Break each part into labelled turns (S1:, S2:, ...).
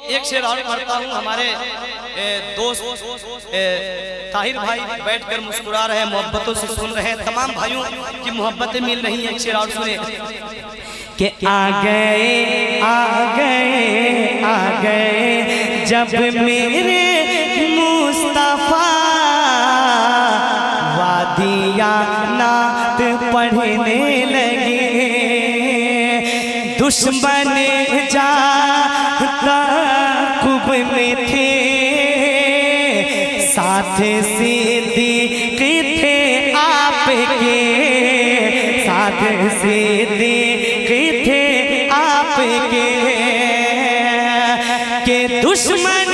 S1: एक शेर और पढ़ता हूँ। हमारे दोस्त ताहिर भाई बैठकर मुस्कुरा रहे हैं, मोहब्बतों से सुन रहे हैं, तमाम भाइयों की मोहब्बतें मिल रही हैं। एक शेर और सुने
S2: कि आ गए आ गए आ गए जब मेरे मुस्तफा वादिया नात पढ़ने लगे, दुश्मन जाता कुब में थे, साथ सिद्दीक़ थे आपके, साथ सिद्दीक़ थे आपके, के दुश्मन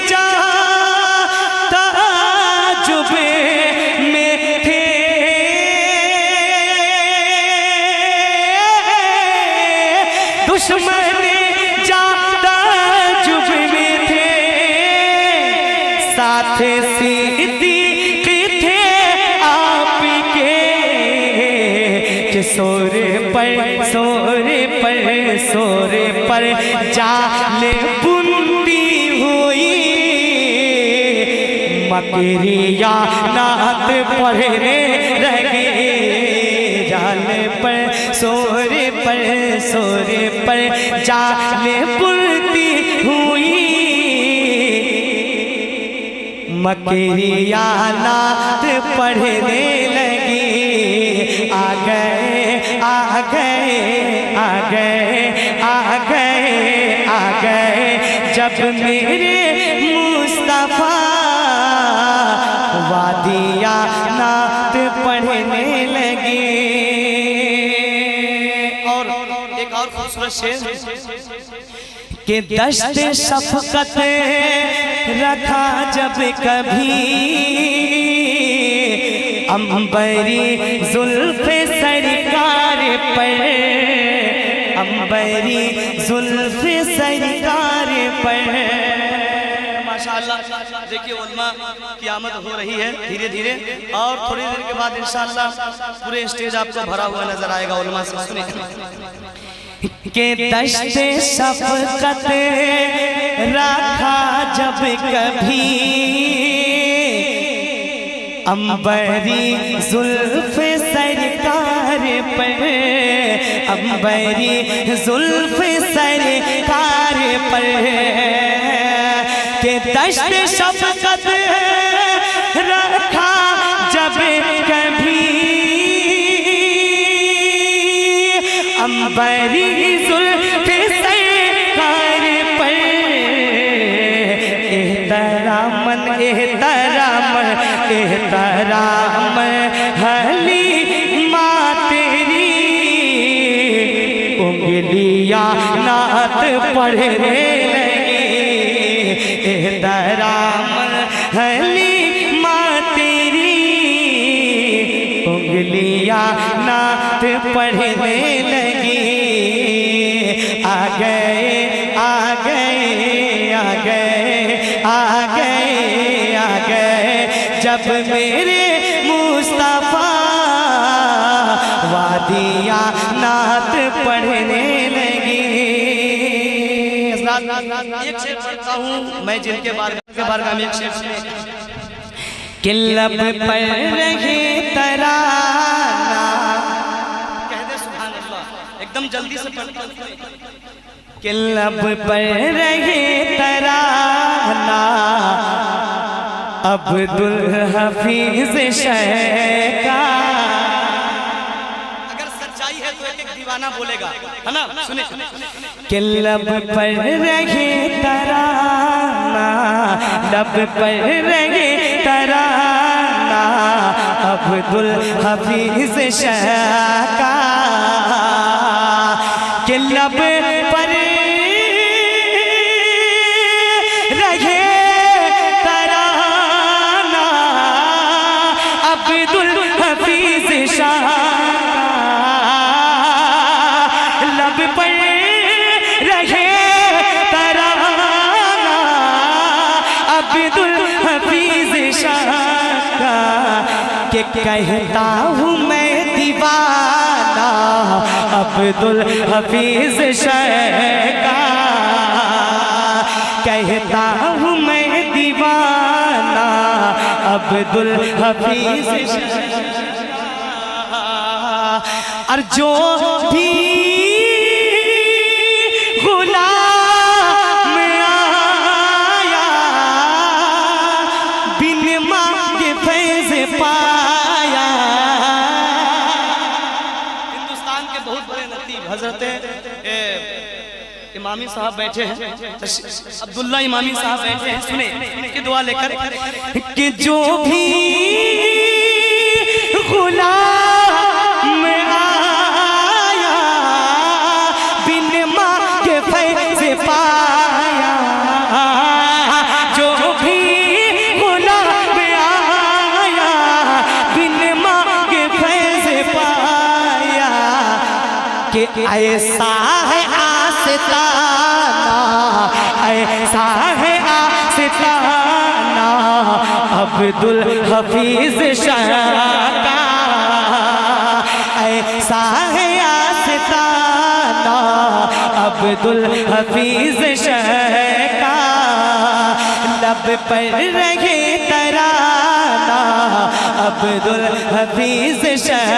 S2: जाता जुब में थे, दुश्मन जाता जुब में थे, साथ सिद्दीक़ थे आपके, कि सोरे पर जाले बुनती हुई मकरिया नात पढ़ने लगे, जाले पर सोरे पर जाले बुनती हुई मकरिया नात पढ़ने लगी। आ गए आ गए आ गए आ गए आ गए जब मेरे मुस्तफा वादिया नात पढ़ने लगे।
S1: और एक और खूबसूरत शेर
S2: कि दश्त शफ़क़त रखा जब कभी अंबरी जुल्फ़े सरकार पर, अंबरी जुल्फ़े सरकार पर।
S1: माशाअल्लाह देखिए उलमा की आमद हो रही है धीरे धीरे, और थोड़ी देर के बाद इंशाअल्लाह पूरे स्टेज आपको भरा हुआ नजर आएगा। उलमा से सुने
S2: के दश्त शफ़क़त रखा जब कभी अंबरी जुल्फ़े सरकार पर, अंबरी जुल्फ़े सरकार पर, के दश्त शफ़क़त रखा जब कभी अंबरी जुल्फ़े सरकार पर, एहतरामन एहतरामन एहतराम हलीमा तेरी उंगलियां नात पढ़ने लगी, एहतराम हलीमा तेरी उंगलियां नात पढ़ने लगी। आ गए आ गए आ गए आ गए आ गए जब मेरे मुस्तफा वादिया नात पढ़ने लगी।
S1: एक शेर पढ़ता हूँ मैं जिनके बारे में एक शेर सुने
S2: कि लब पर रहे तराना,
S1: कह दे सुभान अल्लाह, एकदम जल्दी से पढ़ता हूँ।
S2: कि लब पर रहे तराना अब्दुल हफीज शाह का।
S1: अगर सच्चाई है तो एक एक दीवाना बोलेगा, है ना? सुने
S2: कि लब पर रहे तराना, लब पर रहे तराना अब्दुल हफीज शाह का, कि लब पर रहे तराना अब्दुल हफीज शाह का, लब पर रहे तराना अब्दुल हफीज शाह का, कि कहता हूँ मैं दीवाना अब्दुल हफीज शाह का, कहता हूँ मैं दीवाना अब्दुल हफीज शाह। और जो भी गुलाम आया बिन मांगे फैज़ पाया।
S1: हिंदुस्तान के बहुत बड़े नतीब हजरत इमामी साहब बैठे हैं, अब्दुल्ला इमामी साहब बैठे हैं, सुने की दुआ लेकर
S2: कि जो भी गुलाम आया बिन मांगे फैज़ पाया। जो भी गुलाम आया बिन मांगे फैज़ पाया। कि ऐसा है आस्ताना, ऐसा है आस्ताना अब्दुल हफीज शाह का। ऐसा है आस्ताना अब्दुल हफीज शाह का। लब पर रहे तराना अब्दुल हफीज शाह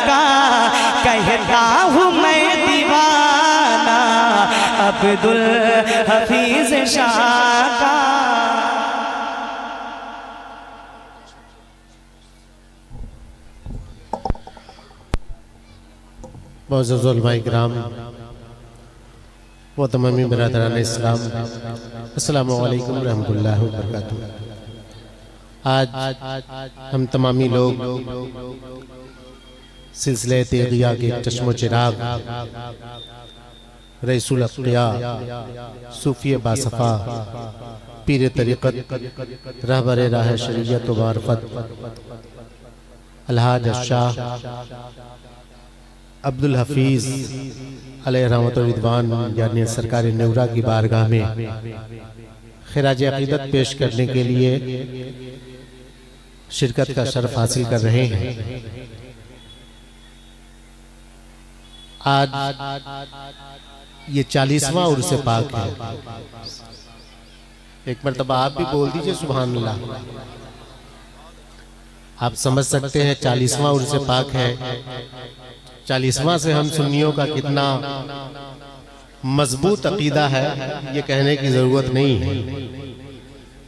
S2: का। कहता हूँ मैं दीवाना अब्दुल हफीज शाह का।
S3: मुअज़्ज़ज़ उलमा इकराम व तमामी बरादरान इस्लाम, अस्सलामु अलैकुम रहमतुल्लाहि व बरकातुहू। आज हम तमामी लोग सिलसिले तेगिया के चश्मो चिराग रईसुल अक़िया सूफ़ी बासफ़ा पीर तरीक़त रहबर राह शरीयत व मारिफ़त अलहाज शाह अब्दुल हफीज़ अलैहि रहमत व रिदवान यानी सरकार नेवरा की बारगाह में खिराज अक़ीदत पेश करने के लिए शिरकत का शर्फ हासिल कर रहे हैं। आज ये 40वां उर्स पाक है। एक मरतबा आप भी बोल दीजिए सुभान अल्लाह। आप समझ सकते हैं 40वां उर्स पाक है। 40वां से हम सुन्नियों का कितना मजबूत अकीदा है ये कहने की जरूरत नहीं है।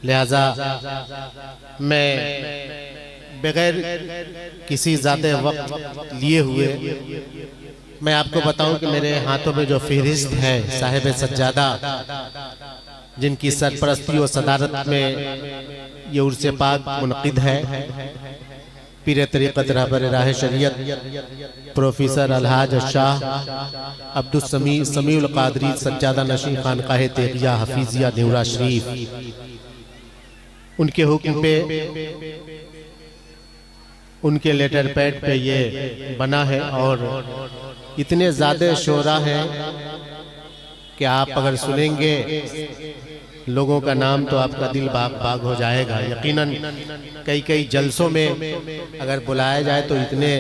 S3: लिहाजा मैं बगैर किसी ज़्यादा वक्त लिए हुए मैं आपको बताऊं कि मेरे हाथों में जो फहरिस्त है साहिब सज्जादा जिनकी सरपरस्ती और सदारत में ये उर्स पाक मुनक़िद है, पीर तरीक़त रहबर राह शरीयत प्रोफेसर अलहाज शाह अब्दुल समीउल क़ादरी सज्जादा नशीं खानक़ाह तेगिया हफीज़िया नेवरा शरीफ, उनके हुक्म पे उनके लेटर पैड पे ये बना है। और इतने ज़्यादा शोरा हैं कि आप अगर सुनेंगे लोगों का नाम तो आपका दिल बाग बाग हो जाएगा। यकीनन कई कई जलसों में अगर बुलाया जाए तो इतने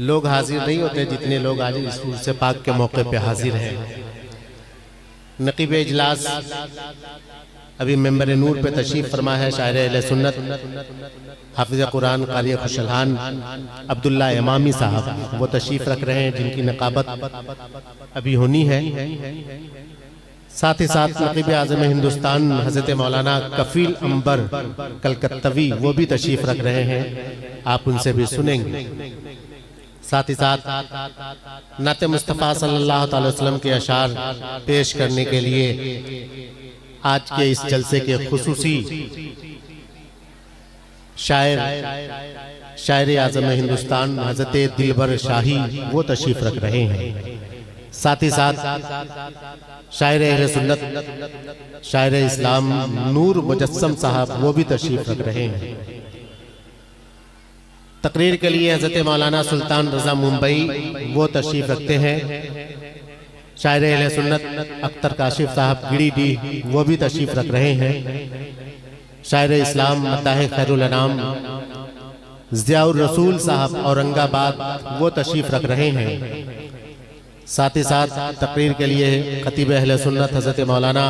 S3: लोग हाजिर नहीं होते जितने लोग आज इस उर्स पाक के मौके पे हाजिर हैं। नकीब इजलास अभी मेंबर नूर पे तशरीफ फरमा है शायर अहले सुन्नत हाफिज़ कुरान कारी खुशहान अब्दुल्ला इमामी साहब, वो तशरीफ रख रहे हैं जिनकी नकाबत अभी होनी है। साथ ही साथ नकीब आज़म हिंदुस्तान हज़रत मौलाना कफील अंबर कलकत्तवी वो भी तशरीफ रख रहे हैं, आप उनसे भी सुनेंगे। साथ ही साथ नात मुस्तफ़ा सल्लल्लाहु अलैहि वसल्लम के अशार पेश करने के लिए आज के इस जलसे के खुसूसी शायर आज़म हिंदुस्तान हज़रत दिलबर शाही वो तशरीफ रख रहे हैं। साथ ही साथ शायर अहले सुन्नत शायर इस्लाम नूर मुजस्सम साहब वो भी तशरीफ रख रहे हैं। तकरीर के लिए हज़रत मौलाना सुल्तान रज़ा मुंबई वो तशरीफ रखते हैं। शायर अहले सुन्नत अख्तर काशिफ साहब गिरिडीह वो भी तशरीफ रख रहे हैं। शायर इस्लाम मदाह खैरुल अनाम ज़ियाउर रसूल साहब औरंगाबाद वो तशरीफ रख रहे हैं। साथ ही साथ तकरीर के लिए खतीब अहले सुन्नत हज़रत मौलाना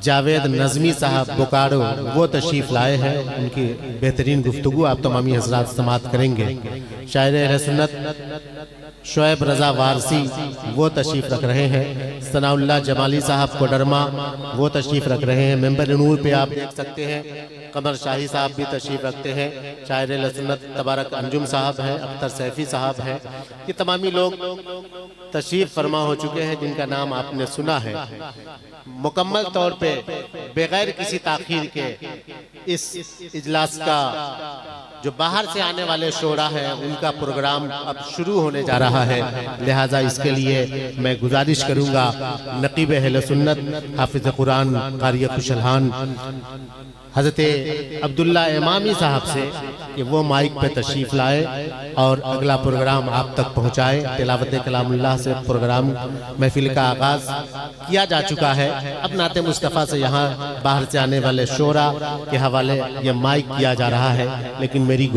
S3: जावेद नज़मी साहब बोकारो वो तशरीफ़ लाए हैं। उनकी बेहतरीन गुफ्तगू आप तमामी हज़रात समात करेंगे। शायर अहले सुन्नत शोएब रज़ा वारसी वो तशरीफ़ रख रहे हैं। सनाउल्लाह जमाली साहब कोडरमा वो तशरीफ़ रख रहे हैं। मेंबर नूर पे आप देख सकते हैं कमर शाही साहब भी तशरीफ़ रखते हैं। शायर अहले सुन्नत तबारक अंजुम साहब हैं, अख्तर सैफी साहब हैं। ये तमामी लोग तशरीफ़ फरमा हो चुके हैं जिनका नाम आपने सुना है। मुकम्मल तौर पे बगैर किसी ताख़ीर के इस इजलास का जो बाहर से आने वाले शोरा है उनका प्रोग्राम अब शुरू होने जा रहा है। लिहाजा इसके लिए मैं गुजारिश करूंगा नकीब अहले सुन्नत हाफिज़ कुरान कारी खुशलहान हज़रत अब्दुल्ला इमामी साहब से कि वो माइक पे तशरीफ़ लाए और अगला प्रोग्राम आप तक पहुँचाए। तिलावत कलामुल्लाह से प्रोग्राम महफिल का आगाज़ किया जा चुका है। अब नाते मुस्तफ़ा से यहाँ बाहर से आने वाले शोरा के हवाले ये माइक किया जा रहा है। लेकिन मेरी